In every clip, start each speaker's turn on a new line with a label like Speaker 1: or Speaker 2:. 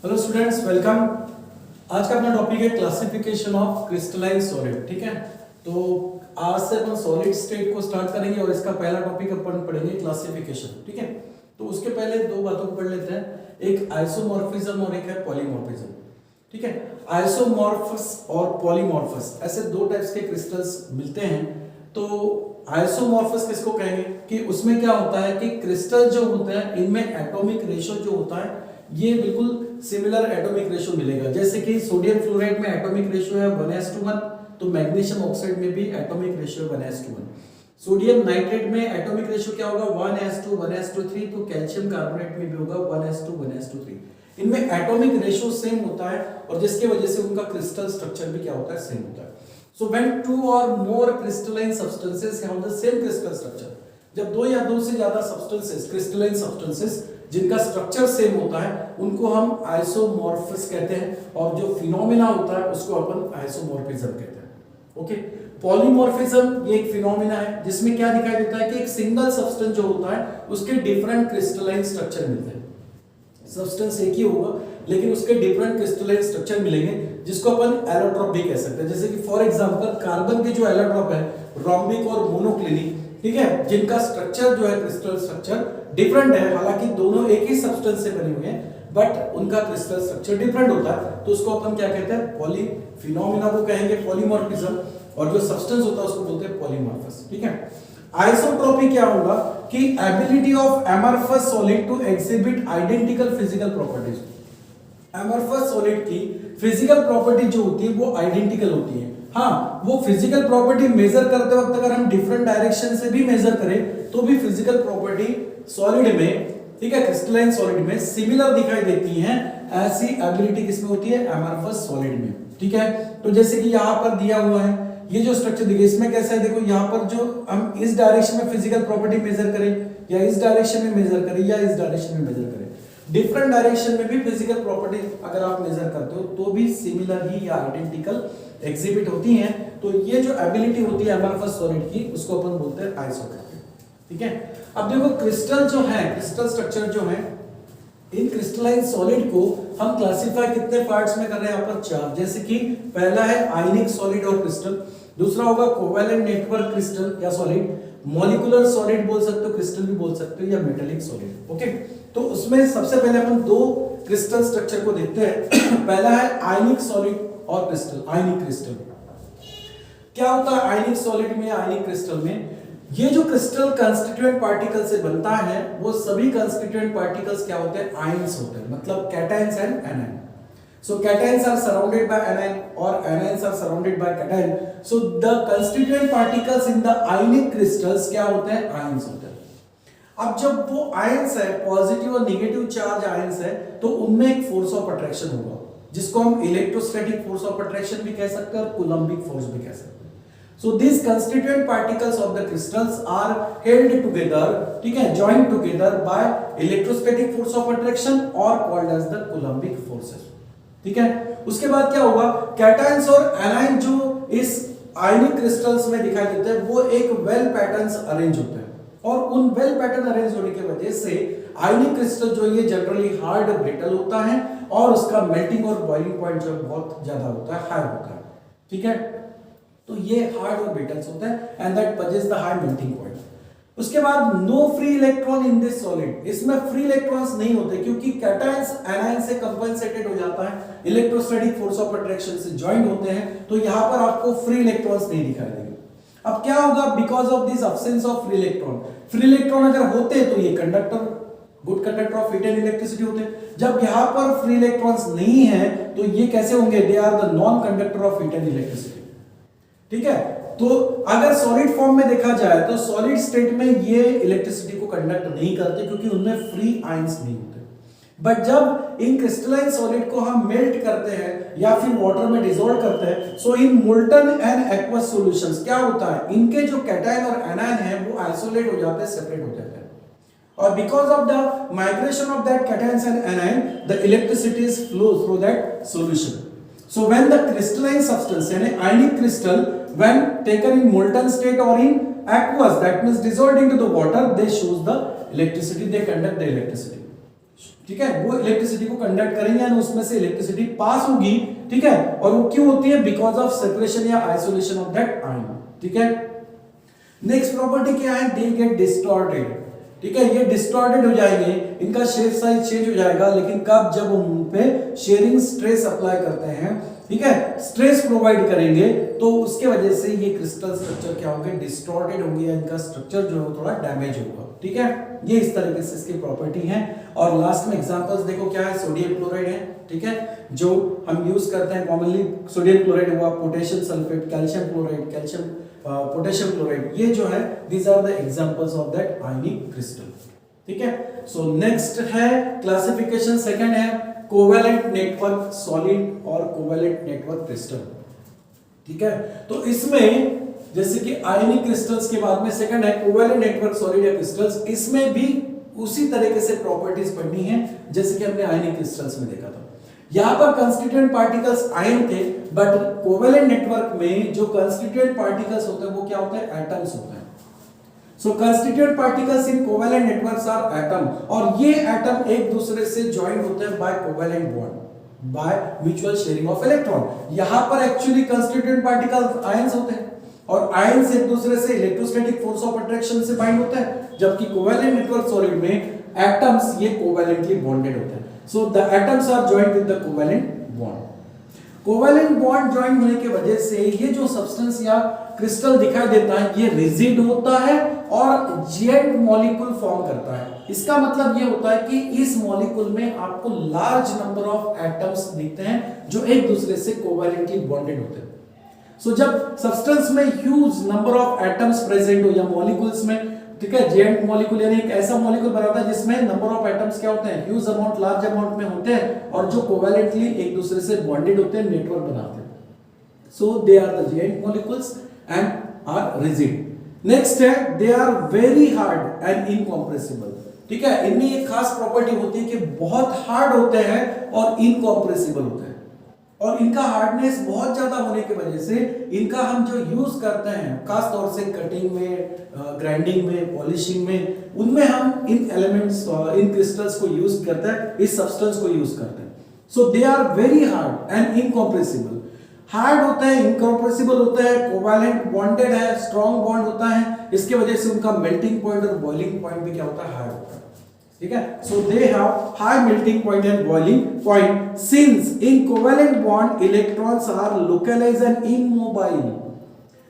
Speaker 1: Hello students, welcome. आज का अपना टॉपिक है क्लासिफिकेशन ऑफ क्रिस्टलाइन सॉलिड। ठीक है, तो आज से अपन सॉलिड स्टेट को स्टार्ट करेंगे और इसका पहला टॉपिक अपन पढ़ेंगे क्लासिफिकेशन। ठीक है, तो उसके पहले दो बातों को पढ़ लेते हैं, एक आइसोमॉर्फिज्म और एक है पॉलीमॉर्फिज्म। ठीक है, आइसोमॉर्फस और पॉलीमॉर्फस ऐसे दो टाइप्स के क्रिस्टल्स मिलते हैं। तो आइसोमॉर्फस किसको कहेंगे कि उसमें क्या होता है कि क्रिस्टल जो होते हैं इनमें एटॉमिक रेशियो जो होता है ये बिल्कुल सिमिलर एटॉमिक रेशियो मिलेगा। जैसे कि सोडियम फ्लोराइड में एटॉमिक रेशियो है 1:1, तो मैग्नीशियम ऑक्साइड में भी एटॉमिक रेशियो 1:1। सोडियम नाइट्रेट में एटॉमिक रेशियो क्या होगा 1:2, 1:3, तो कैल्शियम कार्बोनेट में भी होगा 1:2, 1:3। इनमें एटॉमिक रेशियो सेम होता है और जिसके वजह से उनका क्रिस्टल स्ट्रक्चर भी क्या होता है, सेम होता है। So when two or more crystalline substances have the same crystal structure, जब दो या दो से ज्यादा substances, crystalline substances जिनका स्ट्रक्चर सेम होता है उनको हम आइसोमॉर्फस कहते हैं और जो फिनोमेना होता है उसको अपन आइसोमॉर्फिज्म कहते हैं। ओके, पॉलीमॉर्फिज्म ये एक फिनोमेना है जिसमें क्या दिखाई देता है कि एक सिंगल सब्सटेंस जो होता है उसके डिफरेंट क्रिस्टलाइन स्ट्रक्चर मिलते हैं। सब्सटेंस एक ही होगा लेकिन उसके डिफरेंट क्रिस्टलाइन स्ट्रक्चर मिलेंगे जिसको अपन एलोट्रॉप भी कह सकते हैं। जैसे कि फॉर एग्जांपल कार्बन के जो एलोट्रॉप है रोम्बिक और मोनोक्लिनिक, ठीक है, जिनका स्ट्रक्चर जो है क्रिस्टल स्ट्रक्चर डिफरेंट है, हालांकि दोनों एक ही सब्सटेंस से बने हुए हैं बट उनका क्रिस्टल स्ट्रक्चर डिफरेंट होता है, तो उसको अपन क्या कहते हैं, पॉली फिनोमेना को कहेंगे पॉलीमॉर्फिज्म, और जो सब्सटेंस होता है उसको बोलते हैं पॉलीमॉर्फस। ठीक है, आइसोट्रॉपी क्या होगा कि ability of amorphous solid to exhibit identical physical properties. Amorphous solid की फिजिकल प्रॉपर्टी जो होती है वो आइडेंटिकल होती है। हाँ, वो फिजिकल प्रॉपर्टी मेजर करते वक्त अगर हम डिफरेंट डायरेक्शन से भी मेजर करें तो भी फिजिकल प्रॉपर्टी सॉलिड में, ठीक है, क्रिस्टलाइन सॉलिड में सिमिलर दिखाई देती हैं। ऐसी एबिलिटी किसमें होती है, एमॉर्फस सॉलिड में। ठीक है, तो जैसे कि यहाँ पर दिया हुआ है ये जो स्ट्रक्चर देखिए, इसमें कैसा है, देखो यहाँ पर जो हम इस डायरेक्शन में फिजिकल प्रॉपर्टी मेजर करें या इस डायरेक्शन में मेजर करें या इस डायरेक्शन में मेजर करें, डिफरेंट डायरेक्शन में भी फिजिकल प्रॉपर्टी अगर आप मेजर करते हो तो भी सिमिलर ही या आइडेंटिकल एग्जिबिट होती हैं। तो ये जो एबिलिटी होती है एमॉर्फस सॉलिड की उसको अपन बोलते हैं आइसोट्रॉपी। ठीक है, अब देखो क्रिस्टल जो है, क्रिस्टल स्ट्रक्चर जो है, इन क्रिस्टलाइन सॉलिड को हम क्लासिफाई कितने पार्ट्स में कर रहे हैं, यहाँ पर 4। जैसे कि पहला है आयनिक सॉलिड और क्रिस्टल, दूसरा होगा कोवेलेंट नेटवर्क क्रिस्टल या सॉलिड, मॉलिक्यूलर सॉलिड बोल सकते हो, क्रिस्टल भी बोल सकते हो, या मेटेलिक सॉलिड। ओके, तो उसमें सबसे पहले अपन दो क्रिस्टल स्ट्रक्चर को देखते हैं। पहला है आयनिक सॉलिड और क्रिस्टल। आयनिक क्रिस्टल क्या होता है, आयनिक सॉलिड में, आयनिक क्रिस्टल में ये जो क्रिस्टल कंस्टिट्यूएंट पार्टिकल से बनता है वो सभी कंस्टिट्यूएंट पार्टिकल्स क्या होते हैं, आयंस होते हैं, मतलब cations and anion. So cations are surrounded by anion or anions are surrounded by cation. So the constituent particles in the ionic crystals क्या होते हैं, आयंस होते हैं। अब जब वो आयंस है, पॉजिटिव और नेगेटिव चार्ज आयंस है, तो उनमें एक फोर्स ऑफ अट्रैक्शन होगा जिसको हम इलेक्ट्रोस्टैटिक फोर्स ऑफ अट्रैक्शन भी कह सकते हैं और कूलम्बिक फोर्स भी कह सकते हैं। So these constituent particles of the crystals are held together, ठीक है, joined together by electrostatic force of attraction or called as the coulombic forces। ठीक है, उसके बाद क्या होगा, कैटायंस और एनायन जो इस आयनिक क्रिस्टल्स में दिखाई देते हैं वो एक वेल पैटर्न्स अरेंज होते हैं, और उन वेल पैटर्न अरेंज होने की वजह से आयनिक क्रिस्टल जो ये जनरली हार्ड ब्रिटल होता है और उसका मेल्टिंग और बॉइलिंग पॉइंट जो बहुत ज्यादा होता है, हाई होता है। ठीक है, तो ये हार्ड और ब्रिटल्स होता है and that possess the high melting point. उसके बाद no free electron in this solid, इसमें फ्री इलेक्ट्रॉन्स नहीं होते क्योंकि कैटायंस एनायन से कंपनसेटेड हो जाता है, इलेक्ट्रोस्टैटिक फोर्स ऑफ अट्रैक्शन से जॉइंट होते हैं, तो यहां पर आपको फ्री इलेक्ट्रॉन्स नहीं दिखाई देंगे। अब क्या होगा, because of this absence of free electron, free electron अगर होते तो ये conductor, good conductor of heat and electricity होते, जब यहां पर फ्री इलेक्ट्रॉन्स नहीं है तो ये कैसे होंगे, they are the non conductor of heat and electricity. ठीक है, तो अगर सॉलिड फॉर्म में देखा जाए तो सॉलिड स्टेट में ये इलेक्ट्रिसिटी को कंडक्ट नहीं करते क्योंकि उनमें फ्री आयंस नहीं होते। बट जब इन क्रिस्टलाइन सॉलिड को हम मेल्ट करते हैं या फिर वाटर में डिसॉल्व करते हैं, so in molten and aqueous solutions क्या होता है, इनके जो कैटायन और एनायन है वो आइसोलेट हो जाते हैं, सेपरेट हो जाते हैं, और because of the migration of that cations and anion the electricity is flow through that solution. So when the crystalline substance यानी ionic crystal when taken in molten state or in aqueous, that means dissolved into the water, they shows the electricity, they conduct the electricity। ठीक है, वो electricity को conduct करेंगे और उसमें से electricity pass होगी, ठीक है, और वो क्यों होती है, बिकॉज ऑफ सेपरेशन या आइसोलेशन ऑफ दैट आयन, ठीक है। नेक्स्ट प्रॉपर्टी क्या है, दे गेट डिस्टॉर्टेड, ठीक है, ये डिस्टॉर्टेड हो जाएंगे, इनका शेप साइज चेंज हो जाएगा, लेकिन कब, जब हम उन पे शेयरिंग स्ट्रेस अप्लाई करते हैं, ठीक है, स्ट्रेस प्रोवाइड करेंगे, तो उसके वजह से ये क्रिस्टल स्ट्रक्चर क्या होंगे, डिस्टॉर्टेड होंगे, या इनका स्ट्रक्चर जो है थोड़ा डैमेज होगा, ठीक है। ये इस तरीके से इसकी प्रॉपर्टी है। और लास्ट में एग्जांपल्स देखो क्या है, सोडियम क्लोराइड है, ठीक है, जो हम यूज करते हैं कॉमनली, सोडियम क्लोराइड हुआ, potassium sulphate, calcium chloride, calcium potassium chloride, ये जो है these are the examples of that ionic crystal, ठीक है। सो नेक्स्ट है क्लासिफिकेशन, सेकंड है कोवेलेंट नेटवर्क सॉलिड और कोवेलेंट नेटवर्क क्रिस्टल, ठीक है। तो इसमें जैसे कि आयनिक क्रिस्टल्स के बाद में सेकंड है कोवेलेंट नेटवर्क सॉलिड या क्रिस्टल्स, इसमें भी उसी तरीके से प्रॉपर्टीज पढ़नी है जैसे कि हमने आयनिक क्रिस्टल्स में देखा था। यहां पर कंस्टिट्यूएंट पार्टिकल्स आयन थे, बट कोवेलेंट नेटवर्क में जो कंस्टिट्यूएंट पार्टिकल्स होते हैं वो क्या होते हैं, एटम्स होते हैं। So constituent particles in covalent networks are atom, और ये एटम एक दूसरे से ज्वाइन होते हैं by covalent bond, by mutual sharing of electron. यहां पर एक्चुअली कंस्टिट्यूएंट पार्टिकल्स आयंस होते हैं, और आयंस एक दूसरे से इलेक्ट्रोस्टैटिक फोर्स ऑफ अट्रैक्शन से बाइंड होते हैं, जबकि कोवेलेंट नेटवर्क सॉलिड में एटम्स ये कोवेलेंटली बॉन्डेड होते हैं। So the atoms are joined with the covalent bond. Covalent bond join होने की वजह से ये जो सब्सटेंस या क्रिस्टल दिखाई देता है, ये रिजिड होता है और जेड मॉलिक्यूल फॉर्म करता है। इसका मतलब ये होता है कि इस मॉलिक्यूल में आपको लार्ज नंबर ऑफ एटम्स दिखते हैं जो एक दूसरे से कोवेलेंटली बॉन्डेड होते हैं। सो जब सब्सटेंस में huge number of atoms present हो या मॉलिक्यूल्स में, ठीक है, जेड मॉलिक्यूल यानी एक ऐसा मॉलिक्यूल बनाता है जिसमें नंबर ऑफ एटम्स क्या होते हैं, ह्यूज अमाउंट, लार्ज अमाउंट में होते हैं, और जो कोवेलेंटली एक दूसरे से बॉन्डेड होते हैं, नेटवर्क बनाते हैं। सो दे आर द जेड molecules and are rigid. Next है they are very hard and incompressible, ठीक है, इनमें एक खास प्रॉपर्टी होती है कि बहुत हार्ड होते हैं और इनकॉम्प्रेसिबल होते हैं, और इनका हार्डनेस बहुत ज्यादा होने की वजह से इनका हम जो यूज करते हैं खास तौर से कटिंग में, ग्राइंडिंग में, पॉलिशिंग में, उनमें हम इन एलिमेंट्स, इन क्रिस्टल्स को यूज करते हैं, इस सब्सटेंस को यूज करते हैं। So they are very hard and incompressible. Hard होता है, इनकॉम्प्रेसिबल होता है, कोवेलेंट बॉन्डेड है, स्ट्रॉन्ग बॉन्ड होता है, इसके वजह से उनका मेल्टिंग पॉइंट और बॉइलिंग पॉइंट भी क्या होता है, हाई होता है, ठीक है। So they have high melting point and boiling point since in covalent bond electrons are localised and immobile.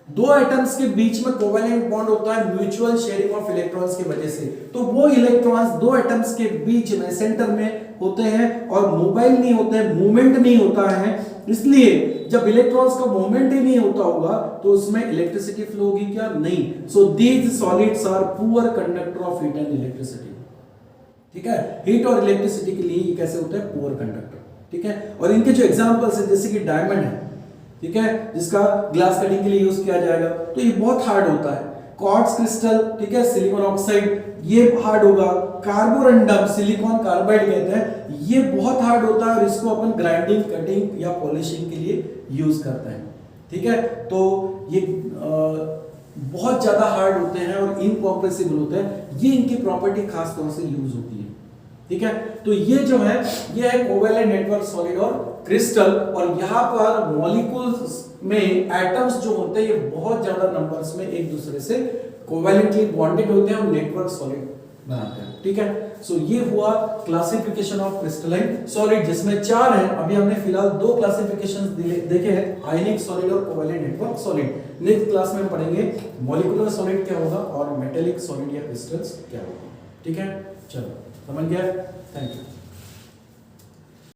Speaker 1: दो एटम्स के बीच में कोवेलेंट बॉन्ड होता है म्यूचुअल शेयरिंग ऑफ इलेक्ट्रॉन्स की वजह से, तो वो इलेक्ट्रॉन्स दो एटम्स के बीच में सेंटर में होते हैं और मोबाइल नहीं होते हैं, मूवमेंट नहीं होता है। इसलिए जब इलेक्ट्रॉन्स का मूवमेंट ही नहीं होता होगा तो उसमें इलेक्ट्रिसिटी फ्लो होगी क्या, नहीं। So these solids are poor conductor of heat and electricity, ठीक है, हीट और इलेक्ट्रिसिटी के लिए ये कैसे होते हैं, पुअर कंडक्टर, ठीक है। और इनके जो एग्जांपल्स हैं जैसे कि डायमंड है, ठीक है, जिसका ग्लास कटिंग के लिए यूज किया जाएगा, तो ये बहुत हार्ड होता है। क्वार्ट्ज क्रिस्टल, ठीक है, सिलिकॉन ऑक्साइड, ये हार्ड होगा। कार्बोरंडम, सिलिकॉन कार्बाइड कहते हैं, ये बहुत हार्ड होता है और इसको अपन ग्राइंडिंग, कटिंग या पॉलिशिंग के लिए यूज करते हैं, ठीक है। तो ये बहुत ज्यादा हार्ड होते हैं और इनकॉम्प्रेसिबल होते हैं, ये इनकी प्रॉपर्टी खास तौर से यूज होती है, ठीक है। तो ये जो है ये है कोवेलेंट नेटवर्क सॉलिड और क्रिस्टल, और यहाँ पर मॉलिक्यूल्स में एटम्स जो होते हैं ये बहुत ज्यादा नंबर्स में एक दूसरे से कोवेलेंटली बॉन्डेड होते हैं और नेटवर्क सॉलिड बनाते हैं, ठीक है। सो ये हुआ क्लासिफिकेशन ऑफ क्रिस्टलाइन सॉलिड, जिसमें 4 हैं। अभी हमने फिलहाल 2 क्लासिफिकेशंस देखे हैं, आयनिक सॉलिड और covalent network solid. Next class में हम पढ़ेंगे मॉलिक्यूलर सॉलिड क्या होगा और मेटेलिक सॉलिड या क्रिस्टल्स क्या होगा, ठीक है। चलो समझ गया, थैंक यू।